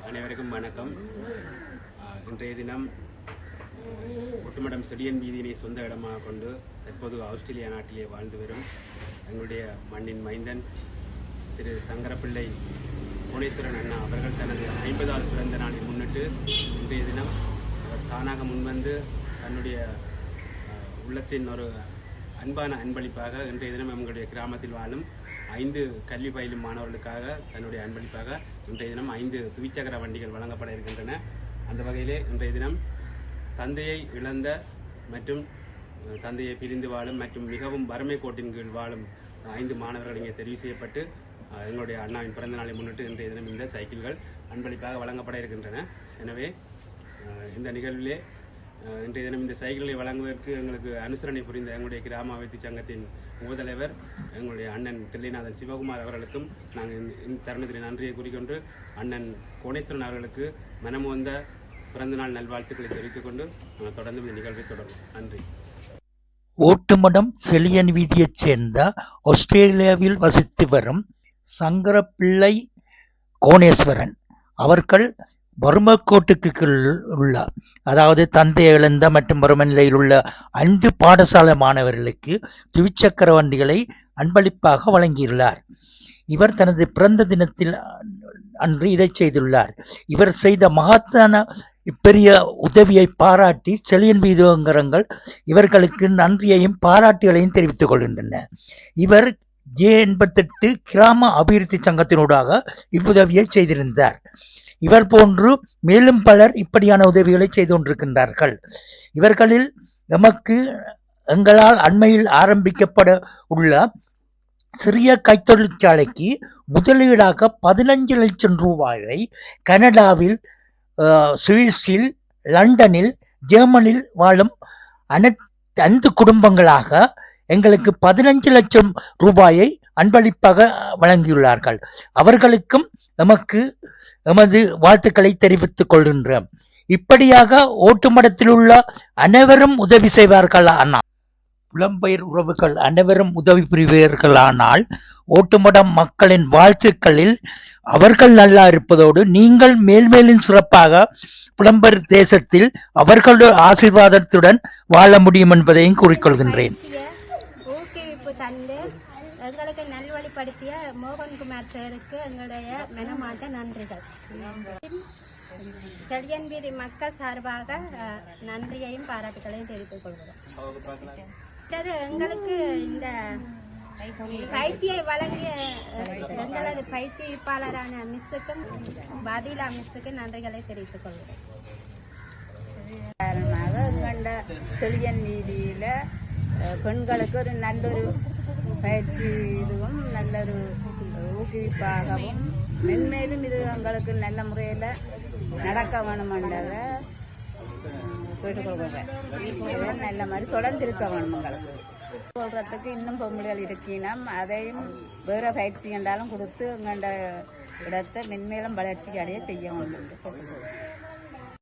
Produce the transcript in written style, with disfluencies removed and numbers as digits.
அனைவருக்கும் வணக்கம். இன்றைய தினம் ஒட்டுமடம் செடியன் வீதியினை சொந்த இடமாக கொண்டு தற்போது ஆஸ்திரேலியா நாட்டிலே வாழ்ந்து வரும் எங்களுடைய மண்ணின் மைந்தன் திரு சங்கரப்பிள்ளை கோணேஸ்வரன் அண்ணா அவர்கள் தனது 50வது பிறந்த நாளை முன்னிட்டு இன்றைய தினம் அவர் தானாக முன்வந்து தன்னுடைய உள்ளத்தின் ஒரு அன்பான அன்பளிப்பாக இன்றைய தினம் எங்களுடைய கிராமத்தில் வாழும் 5 கல்வி பயிலும் மாணவர்களுக்காக தன்னுடைய அன்பளிப்பாக இன்றைய தினம் 5 துவிச்சக்கர வண்டிகள் வழங்கப்பட இருக்கின்றன. அந்த வகையிலே இன்றைய தினம் தந்தையை இழந்த மற்றும் தந்தையை பிரிந்து வாழும் மற்றும் மிகவும் வறுமை கோட்டின் கீழ் வாழும் 5 மாணவர்கள் இங்கே தெரிவு செய்யப்பட்டு எங்களுடைய அண்ணாவின் பிறந்த நாளை முன்னிட்டு இன்றைய தினம் இந்த சைக்கிள்கள் அன்பளிப்பாக வழங்கப்பட இருக்கின்றன. எனவே இந்த நிகழ்விலே இன்றைய தினம் இந்த சைக்கிள்களை வழங்குவதற்கு எங்களுக்கு அனுசரணை புரிந்த எங்களுடைய கிராம அபிவிருத்தி சங்கத்தின் முதல்வர் எங்களுடைய அண்ணன் தில்லைநாதன் சிவகுமார் அவர்களுக்கும் நாங்கள் இந்த தருணத்தில் நன்றியை கூறிக்கொண்டு அண்ணன் கோணேஸ்வரன் அவர்களுக்கு மனமுவந்த பிறந்தநாள் நல்வாழ்த்துக்களை தெரிவித்துக் கொண்டு நாங்கள் தொடர்ந்து இந்த நிகழ்வை தொடரும். நன்றி. ஓட்டுமடம் செழியன் வீதியைச் சேர்ந்த ஆஸ்திரேலியாவில் வசித்து வரும் சங்கரப்பிள்ளை கோணேஸ்வரன் அவர்கள் வறுமைக்கோட்டுக்கு கீழ் உள்ள, அதாவது தந்தையை இழந்த மற்றும் வறுமை நிலையில் உள்ள 5 பாடசாலை மாணவர்களுக்கு துவிச்சக்கர வண்டிகளை அன்பளிப்பாக வழங்கியுள்ளார். இவர் தனது பிறந்த தினத்தில் அன்று இதை செய்துள்ளார். இவர் செய்த மகத்தான இப்பெரிய உதவியை பாராட்டி செழியன் வீதியங்கரங்கள் இவர்களுக்கு நன்றியையும் பாராட்டுகளையும் தெரிவித்துக் கொள்கின்றன. இவர் J88 கிராம அபிவிருத்தி சங்கத்தினூடாக இவ்வுதவியை செய்திருந்தார். இவர் போன்று மேலும் பலர் இப்படியான உதவிகளை செய்து கொண்டிருக்கின்றார்கள். இவர்களில் எங்களால் அண்மையில் ஆரம்பிக்கப்பட உள்ள சிறிய கைத்தொழிற்சாலைக்கு முதலீடாக 15 லட்சம் ரூபாயை கனடாவில், சுவிஸில், லண்டனில், ஜெர்மனில் வாழும் 5 குடும்பங்களாக எங்களுக்கு 15 லட்சம் ரூபாயை அன்பளிப்பாக வழங்கியுள்ளார்கள். அவர்களுக்கும் எமது வாழ்த்துக்களை தெரிவித்துக் கொள்கின்றோம். இப்படியாக ஓட்டுமடத்தில் உள்ள அனைவரும் உதவி செய்வார்களானால், புலம்பெயர் உறவுகள் அனைவரும் உதவி புரிவீர்களானால், ஓட்டுமடம் மக்களின் வாழ்த்துக்களில் அவர்கள் நல்லா இருப்பதோடு நீங்கள் மேல்மேலும் சிறப்பாக புலம்பெயர் தேசத்தில் அவர்களுடைய ஆசீர்வாதத்துடன் வாழ முடியும் என்பதையும் கூறிக்கொள்கின்றேன். எங்களுக்கு நல்வழிப்படுத்திய மோகன்குமார் சாருக்கு எங்களுடைய மனமார்ந்த நன்றிகள். செழியன் வீதி மக்கள் சார்பாக நன்றியையும் பாராட்டுகளையும் தெரிவித்துக் கொள்கிறோம். எங்களுக்கு இந்த பயிற்சியை வழங்கிய எங்களது பயிற்சிப்பாளரான மிஸ்ஸுக்கும் பதிலா மிஸ்ஸுக்கும் நன்றிகளை தெரிவித்துக் கொள்கிறோம். எங்கண்ட செழியன் வீதியில பெண்களுக்கு ஒரு நல்லொரு பயிற்சி இதுவும் நல்லொரு ஊக்குவிப்பாகவும் மென்மேலும் இது எங்களுக்கு நல்ல முறையில் நடக்க வேணுமென்றதை கேட்டுக்கொள்கிறேன். நல்ல மாதிரி தொடர்ந்து இருக்க வேணும். எங்களுக்கு சொல்றதுக்கு இன்னும் பொம்பளைகள் இருக்கணும். அதையும் வேற பயிற்சி என்றாலும் கொடுத்து எங்கண்ட இடத்தை மென்மேலும் வளர்ச்சிக்கு அடைய செய்ய வேண்டும்.